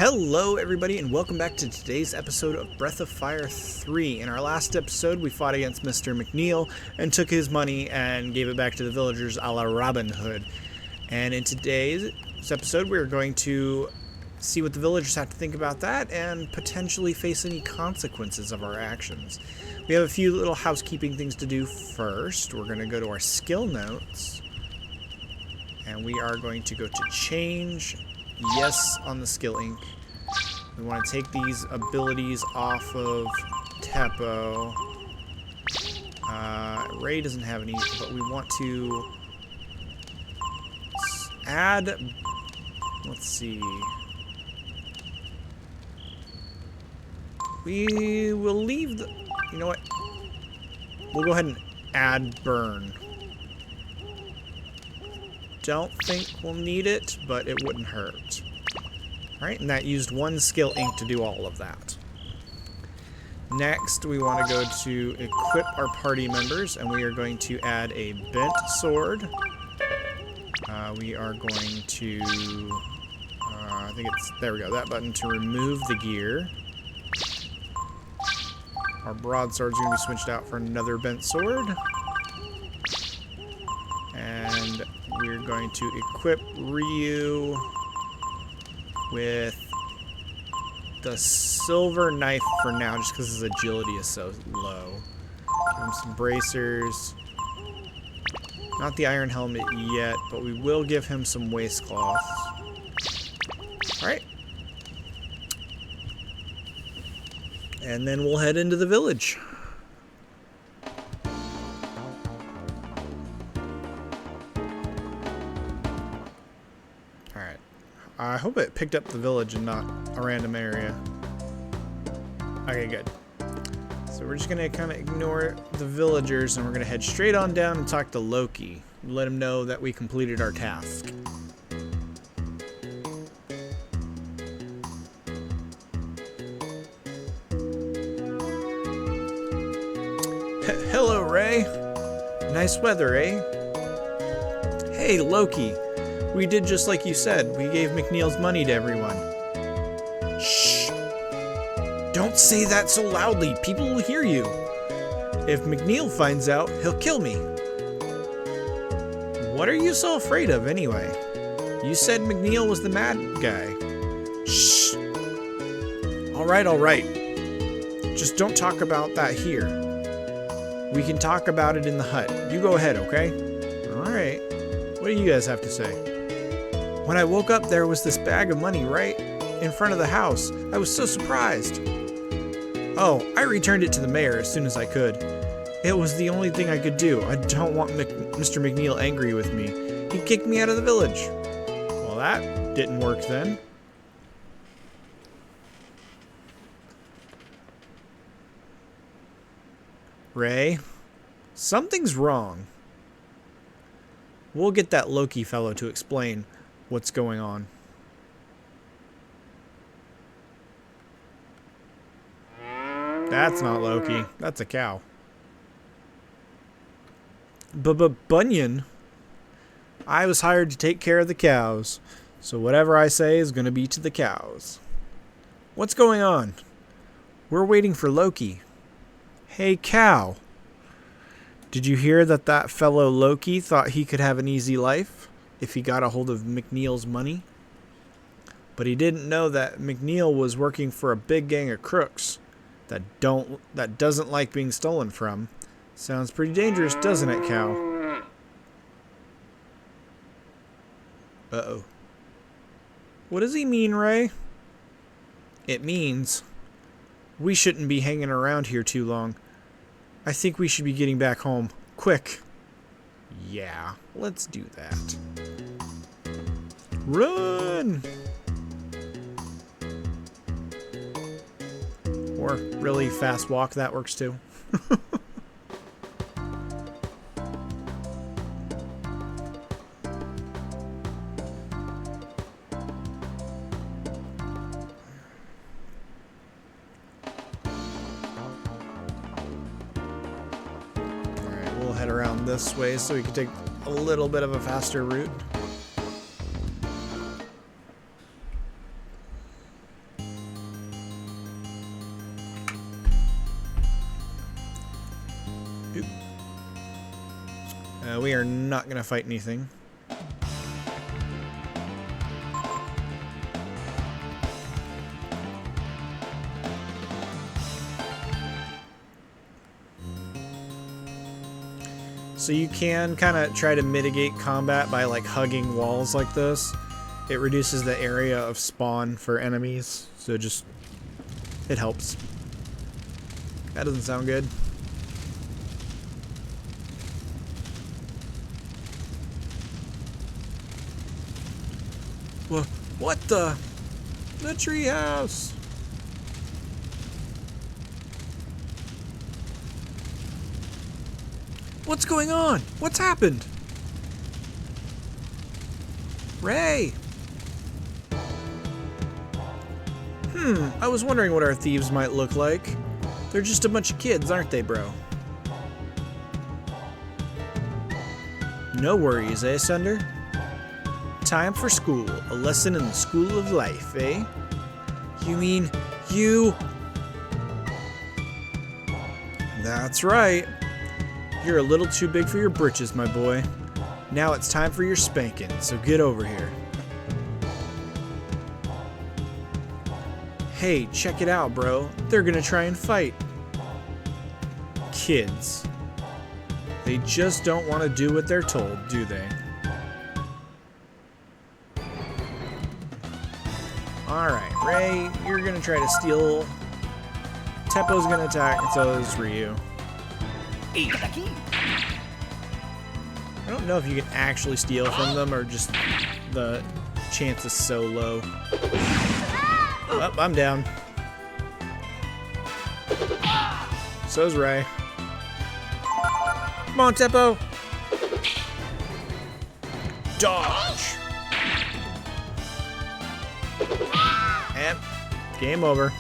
Hello everybody and welcome back to today's episode of Breath of Fire 3. In our last episode we fought against Mr. McNeil and took his money and gave it back to the villagers a la Robin Hood. And in today's episode we're going to see what the villagers have to think about that and potentially face any consequences of our actions. We have a few little housekeeping things to do first. We're going to go to our skill notes and we are going to go to change yes on the skill ink. We want to take these abilities off of Teppo. Ray doesn't have any, but we want to add, let's see. We will leave the, you know what? We'll go ahead and add burn. Don't think we'll need it, but it wouldn't hurt. Alright, and that used one skill ink to do all of that. Next, we want to go to equip our party members, and we are going to add a bent sword. We are going to, I think it's, there we go, that button to remove the gear. Our broadsword's going to be switched out for another bent sword. And we're going to equip Ryu with the silver knife for now, just because his agility is so low. Give him some bracers. Not the iron helmet yet, but we will give him some waistcloths. Alright. And then we'll head into the village. I hope it picked up the village and not a random area. Okay, good. So we're just going to kind of ignore the villagers and we're going to head straight on down and talk to Loki. Let him know that we completed our task. Hello, Ray. Nice weather, eh? Hey, Loki. We did just like you said. We gave McNeil's money to everyone. Shh! Don't say that so loudly. People will hear you. If McNeil finds out, he'll kill me. What are you so afraid of, anyway? You said McNeil was the mad guy. Shh! Alright, alright. Just don't talk about that here. We can talk about it in the hut. You go ahead, okay? Alright. What do you guys have to say? When I woke up, there was this bag of money right in front of the house. I was so surprised. Oh, I returned it to the mayor as soon as I could. It was the only thing I could do. I don't want Mr. McNeil angry with me. He kicked me out of the village. Well, that didn't work then. Ray, something's wrong. We'll get that Loki fellow to explain what's going on. That's not Loki. That's a cow. Bunyan? I was hired to take care of the cows, so whatever I say is going to be to the cows. What's going on? We're waiting for Loki. Hey, cow. Did you hear that that fellow Loki thought he could have an easy life if he got a hold of McNeil's money? But he didn't know that McNeil was working for a big gang of crooks that doesn't like being stolen from. Sounds pretty dangerous, doesn't it, cow? Uh-oh. What does he mean, Ray? It means we shouldn't be hanging around here too long. I think we should be getting back home. Quick. Yeah, let's do that. Run! Or really fast walk, that works too. Head around this way so we can take a little bit of a faster route. We are not going to fight anything. So you can kind of try to mitigate combat by like hugging walls like this. It reduces the area of spawn for enemies, so just it helps. That doesn't sound good. What the treehouse? What's going on? What's happened? Ray! I was wondering what our thieves might look like. They're just a bunch of kids, aren't they, bro? No worries, eh, Sunder? Time for school. A lesson in the school of life, eh? You mean you? That's right. You're a little too big for your britches, my boy. Now it's time for your spanking, so get over here. Hey, check it out, bro. They're gonna try and fight. Kids. They just don't want to do what they're told, do they? Alright, Ray, you're gonna try to steal. Teppo's gonna attack, and so is Ryu. I don't know if you can actually steal from them, or just the chance is so low. Oh, I'm down. So's Ray. Come on, Teppo! Dodge! And game over.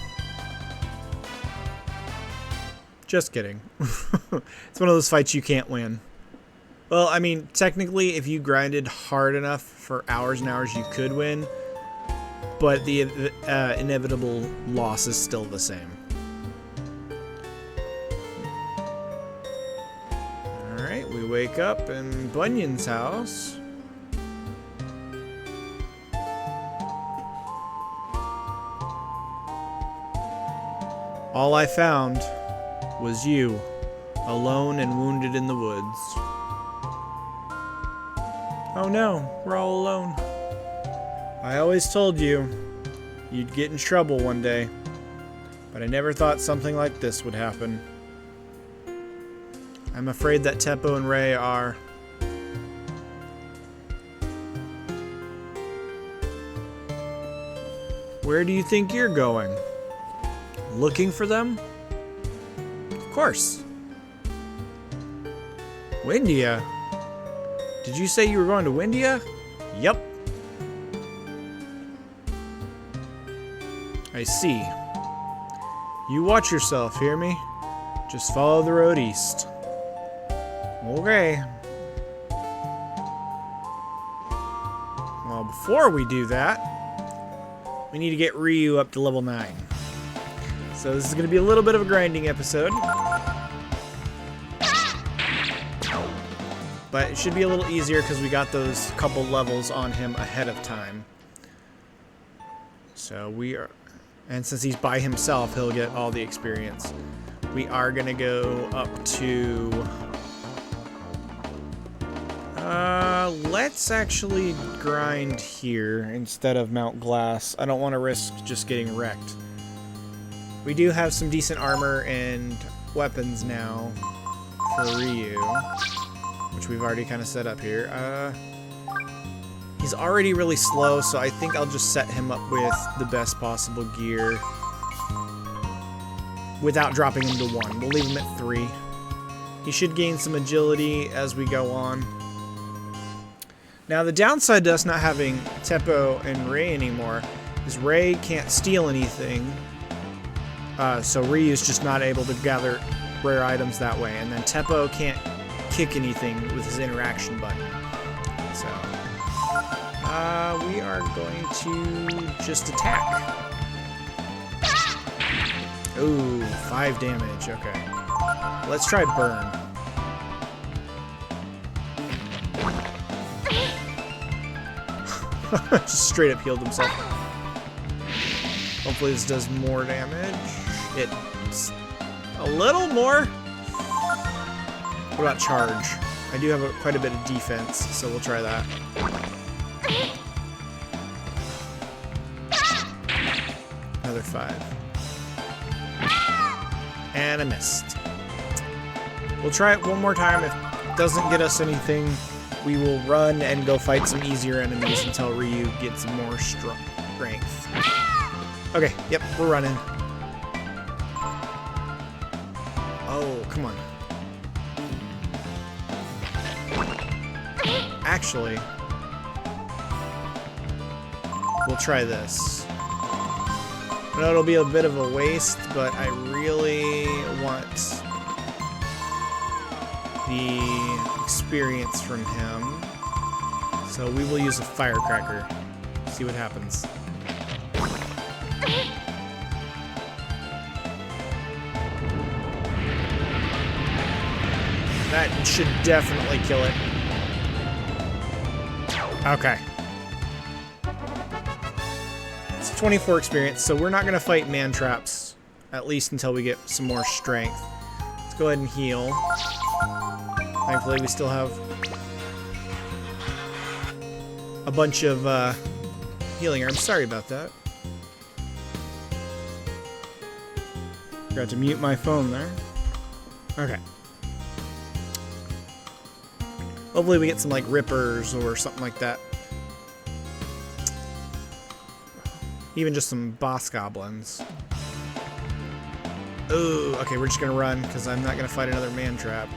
Just kidding. It's one of those fights you can't win. Well, I mean, technically, if you grinded hard enough for hours and hours, you could win. But the inevitable loss is still the same. Alright, we wake up in Bunyan's house. All I found was you, alone and wounded in the woods. Oh no, we're all alone. I always told you you'd get in trouble one day, but I never thought something like this would happen. I'm afraid that Teppo and Ray are. Where do you think you're going? Looking for them? Of course. Windia? Did you say you were going to Windia? Yep. I see. You watch yourself, hear me? Just follow the road east. Okay. Well, before we do that, we need to get Ryu up to level 9. So this is going to be a little bit of a grinding episode. But it should be a little easier because we got those couple levels on him ahead of time. So we are... And since he's by himself, he'll get all the experience. We are going to go up to... let's actually grind here instead of Mount Glass. I don't want to risk just getting wrecked. We do have some decent armor and weapons now for Ryu, which we've already kind of set up here. He's already really slow, so I think I'll just set him up with the best possible gear without dropping him to 1. We'll leave him at 3. He should gain some agility as we go on. Now, the downside to us not having Teppo and Ray anymore is Ray can't steal anything, so Ryu's just not able to gather rare items that way, and then Teppo can't kick anything with his interaction button. So, we are going to just attack. Ooh, 5 damage, okay. Let's try burn. Just straight up healed himself. Hopefully this does more damage. It's a little more. What about charge? I do have quite a bit of defense, so we'll try that. Another 5. And I missed. We'll try it one more time. If it doesn't get us anything, we will run and go fight some easier enemies until Ryu gets more strength. Okay, yep, we're running. Oh, come on. Actually, we'll try this. I know it'll be a bit of a waste, but I really want the experience from him. So we will use a firecracker. See what happens. That should definitely kill it. Okay. It's 24 experience, so we're not going to fight man traps, at least until we get some more strength. Let's go ahead and heal. Thankfully, we still have a bunch of healing herbs. Sorry about that. Forgot to mute my phone there. Okay. Hopefully we get some like rippers or something like that. Even just some boss goblins. Ooh, okay, we're just gonna run because I'm not gonna fight another man trap.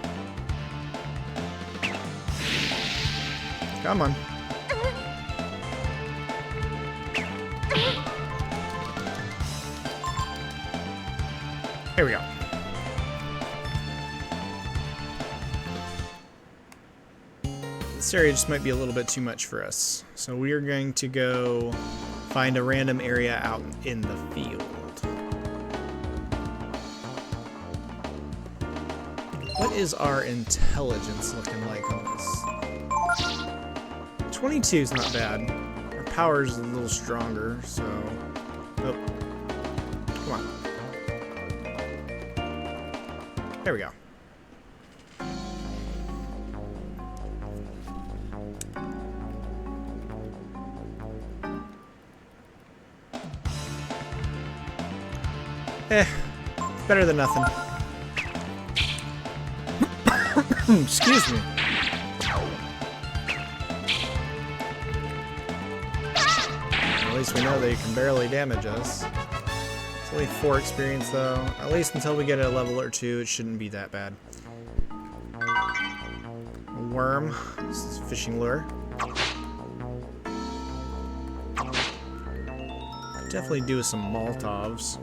Come on. Here we go. This area just might be a little bit too much for us. So we are going to go find a random area out in the field. What is our intelligence looking like on this? 22 is not bad. Our power is a little stronger, so... Oh. Come on. There we go. It's better than nothing. Excuse me. At least we know they can barely damage us. It's only 4 experience though. At least until we get a level or 2, it shouldn't be that bad. A worm. This is fishing lure. Definitely do some Molotovs.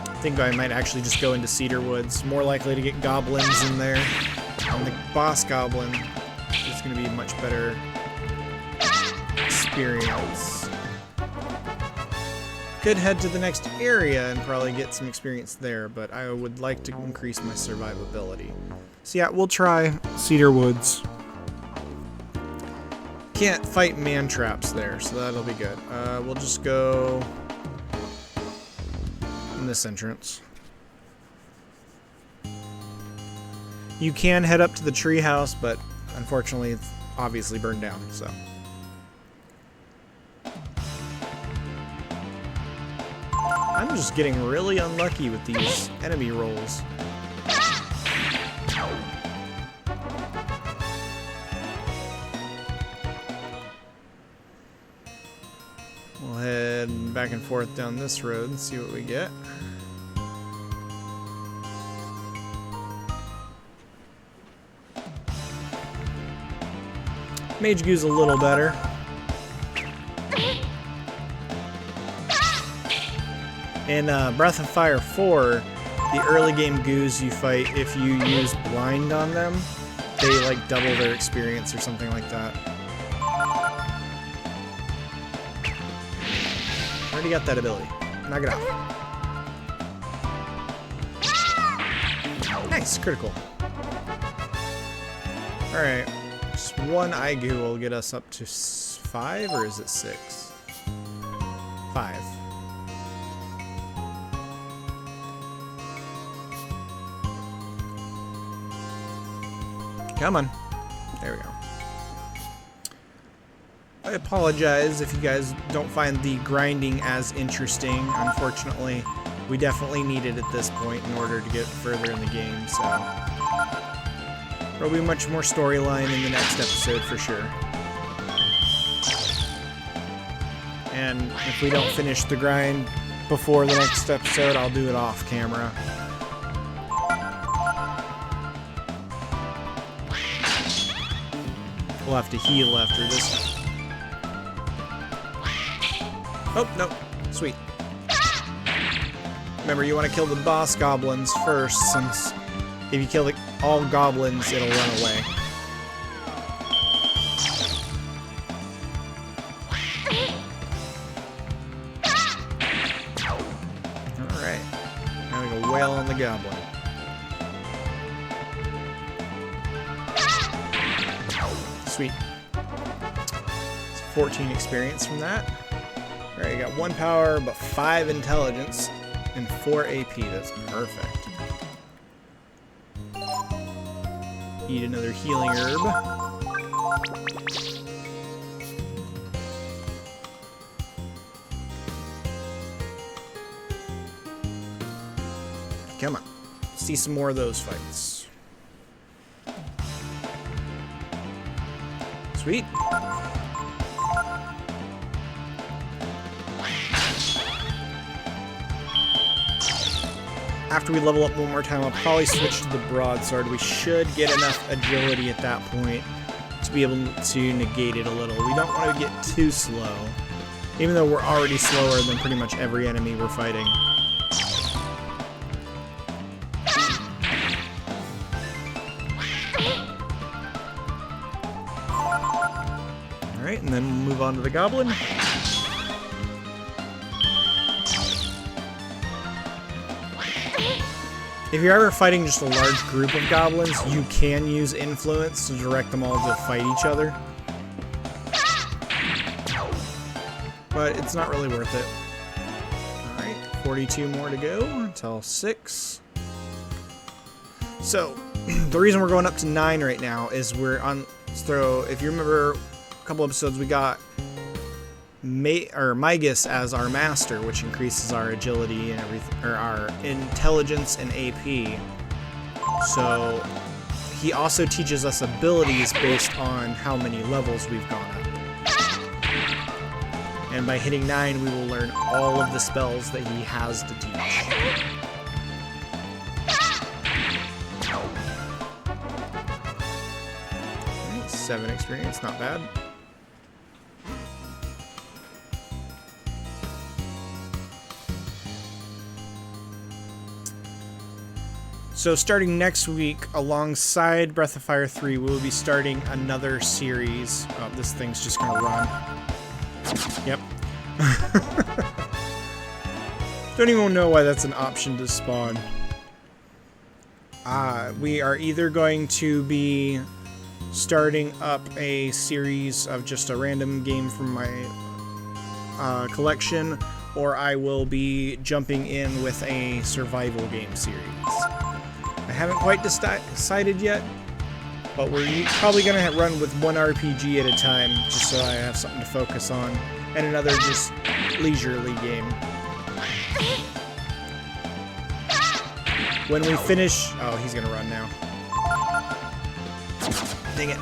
I think I might actually just go into Cedar Woods. More likely to get goblins in there. And the boss goblin is going to be a much better experience. Could head to the next area and probably get some experience there, but I would like to increase my survivability. So yeah, we'll try Cedar Woods. Can't fight man traps there, so that'll be good. We'll just go in this entrance. You can head up to the treehouse, but unfortunately it's obviously burned down, so. I'm just getting really unlucky with these enemy rolls. We'll head back and forth down this road and see what we get. Mage Goo's a little better. In Breath of Fire 4, the early game Goos you fight, if you use blind on them, they like double their experience or something like that. Already got that ability. Knock it off. Nice, critical. Alright. Just one Aigu will get us up to 5, or is it 6? 5. Come on. There we go. I apologize if you guys don't find the grinding as interesting. Unfortunately, we definitely need it at this point in order to get further in the game, so there'll be much more storyline in the next episode for sure. And if we don't finish the grind before the next episode, I'll do it off camera. We'll have to heal after this. Oh, no. Sweet. Remember, you want to kill the boss goblins first, since if you kill all goblins, it'll run away. Alright. Now we go wail on the goblin. Sweet. It's 14 experience from that. Alright, you got 1 power, but 5 intelligence, and 4 AP. That's perfect. Eat another healing herb. Come on. See some more of those fights. Sweet. After we level up one more time, I'll probably switch to the broadsword. We should get enough agility at that point to be able to negate it a little. We don't want to get too slow, even though we're already slower than pretty much every enemy we're fighting. Alright, and then we'll move on to the goblin. If you're ever fighting just a large group of goblins, you can use influence to direct them all to fight each other. But it's not really worth it. Alright, 42 more to go until 6. So, the reason we're going up to 9 right now is we're on... So, if you remember a couple episodes, we got Migas as our master, which increases our agility and everything, or our intelligence and AP. So he also teaches us abilities based on how many levels we've gone up. And by hitting 9, we will learn all of the spells that he has to teach. 7 experience, not bad. So starting next week, alongside Breath of Fire 3, we will be starting another series. Oh, this thing's just gonna run. Yep. Don't even know why that's an option to spawn. We are either going to be starting up a series of just a random game from my collection, or I will be jumping in with a survival game series. I haven't quite decided yet, but we're probably going to run with one RPG at a time, just so I have something to focus on, and another just leisurely game. When we finish... Oh, he's going to run now. Dang it.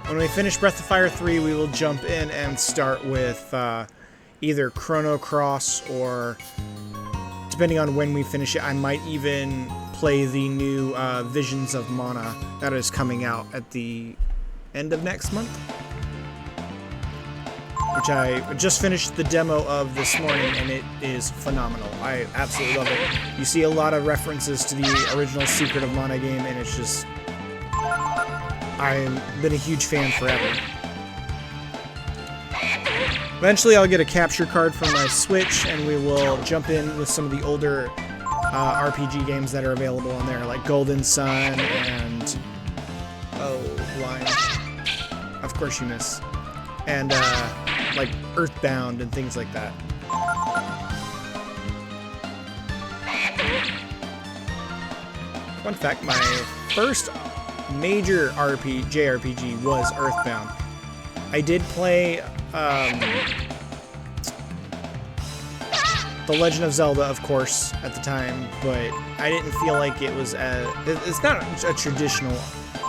When we finish Breath of Fire 3, we will jump in and start with either Chrono Cross, or depending on when we finish it, I might even play the new Visions of Mana that is coming out at the end of next month, which I just finished the demo of this morning, and it is phenomenal. I absolutely love it. You see a lot of references to the original Secret of Mana game, and it's just... I've been a huge fan forever. Eventually I'll get a capture card from my Switch, and we will jump in with some of the older RPG games that are available on there, like Golden Sun and... Oh, line. Of course you miss. And, like, Earthbound and things like that. Fun fact, my first major JRPG was Earthbound. I did play, The Legend of Zelda, of course, at the time, but I didn't feel like it was it's not a traditional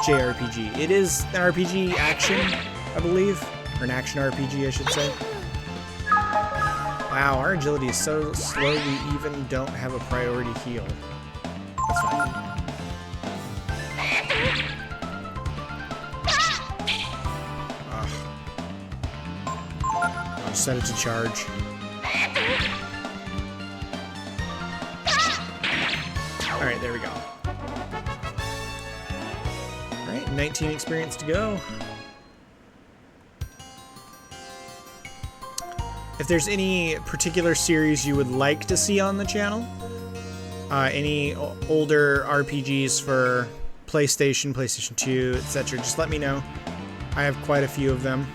JRPG. It is an RPG action, I believe, or an action RPG, I should say. Wow, our agility is so slow we even don't have a priority heal. That's fine. I'll set it to charge. Alright, there we go. Alright, 19 experience to go. If there's any particular series you would like to see on the channel, any older RPGs for PlayStation, PlayStation 2, etc., just let me know. I have quite a few of them.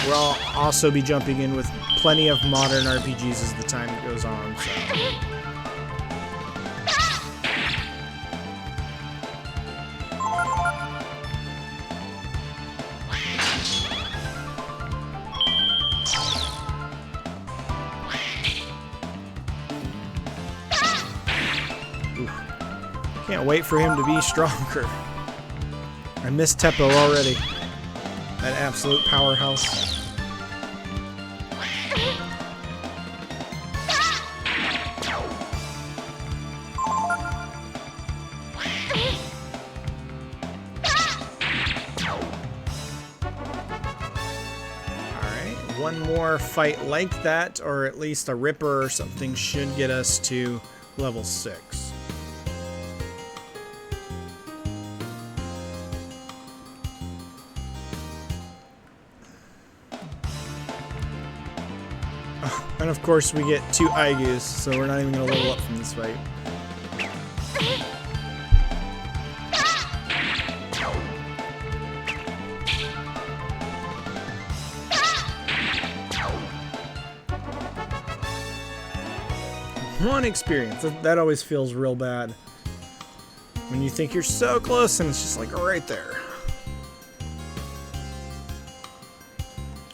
We'll also be jumping in with plenty of modern RPGs as the time goes on, so. Oof. Can't wait for him to be stronger. I miss Teppo already. That absolute powerhouse. One more fight like that, or at least a Ripper or something, should get us to level 6. And of course we get 2 Aigus, so we're not even going to level up from this fight. One experience. That always feels real bad. When you think you're so close and it's just like right there.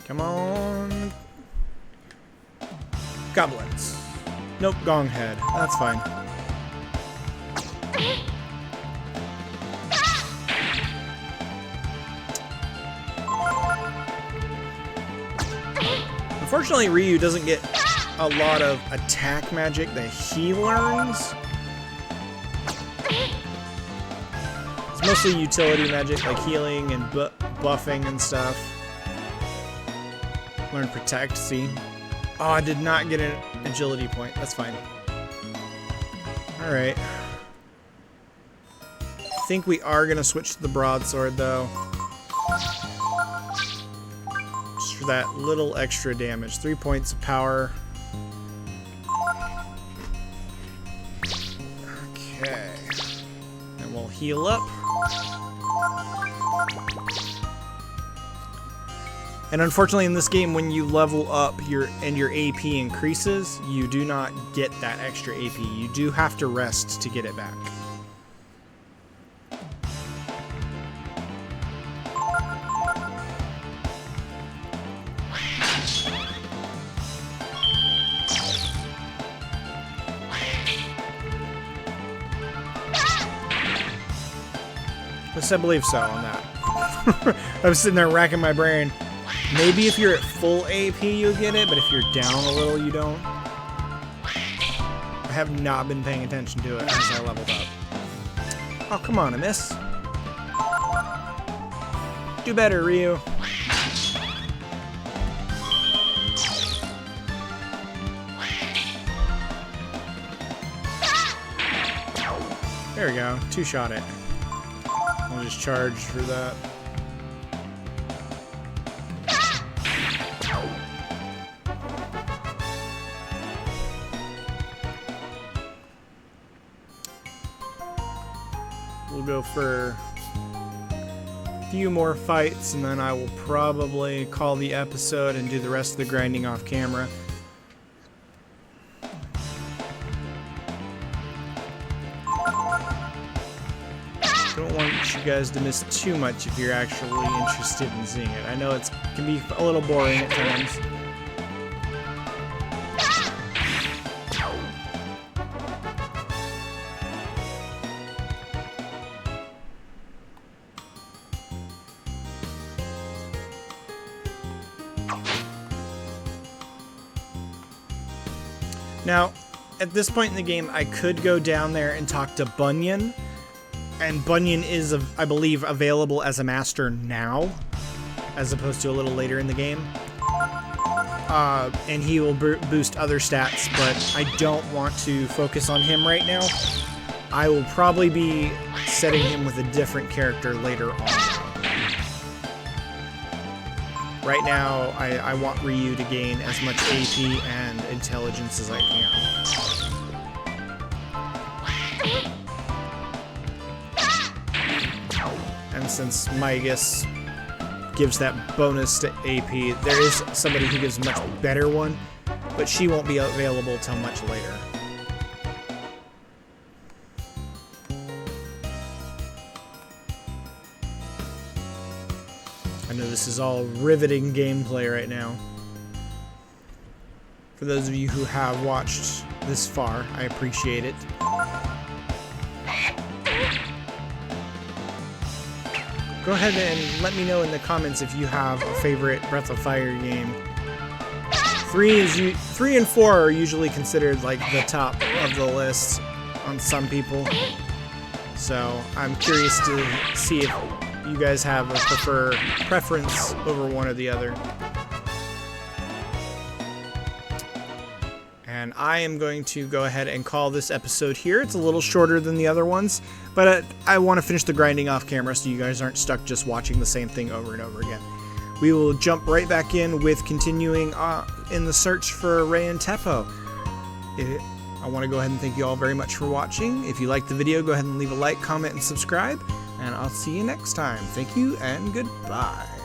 Come on. Goblins. Nope, Gonghead. That's fine. Unfortunately, Ryu doesn't get a lot of attack magic that he learns. It's mostly utility magic like healing and buffing and stuff. Learn Protect, see? Oh, I did not get an agility point. That's fine. Alright. I think we are going to switch to the broadsword though. Just for that little extra damage. 3 points of power. Okay, and we'll heal up. And unfortunately in this game, when you level up your AP increases, you do not get that extra AP. You do have to rest to get it back. Yes, I believe so on that. I was sitting there racking my brain. Maybe if you're at full AP, you'll get it, but if you're down a little, you don't. I have not been paying attention to it as I leveled up. Oh, come on, I miss. Do better, Ryu. There we go. 2-shot it. I'll just charge for that. we'll go for a few more fights, and then I will probably call the episode and do the rest of the grinding off camera. Don't want you guys to miss too much if you're actually interested in seeing it. I know it can be a little boring at times. Now, at this point in the game, I could go down there and talk to Bunyan, and Bunyan is, I believe, available as a master now, as opposed to a little later in the game. And he will boost other stats, but I don't want to focus on him right now. I will probably be setting him with a different character later on. Right now, I want Ryu to gain as much AP and intelligence as I can. And since Migas gives that bonus to AP, there is somebody who gives a much better one, but she won't be available till much later. I know this is all riveting gameplay right now. For those of you who have watched this far, I appreciate it. Go ahead and let me know in the comments if you have a favorite Breath of Fire game. 3 and 4 are usually considered like the top of the list on some people. So I'm curious to see if you guys have a preference over one or the other. And I am going to go ahead and call this episode here. It's a little shorter than the other ones, but I want to finish the grinding off camera so you guys aren't stuck just watching the same thing over and over again. We will jump right back in with continuing in the search for Ray and Teppo. I want to go ahead and thank you all very much for watching. If you liked the video, go ahead and leave a like, comment, and subscribe. And I'll see you next time. Thank you and goodbye.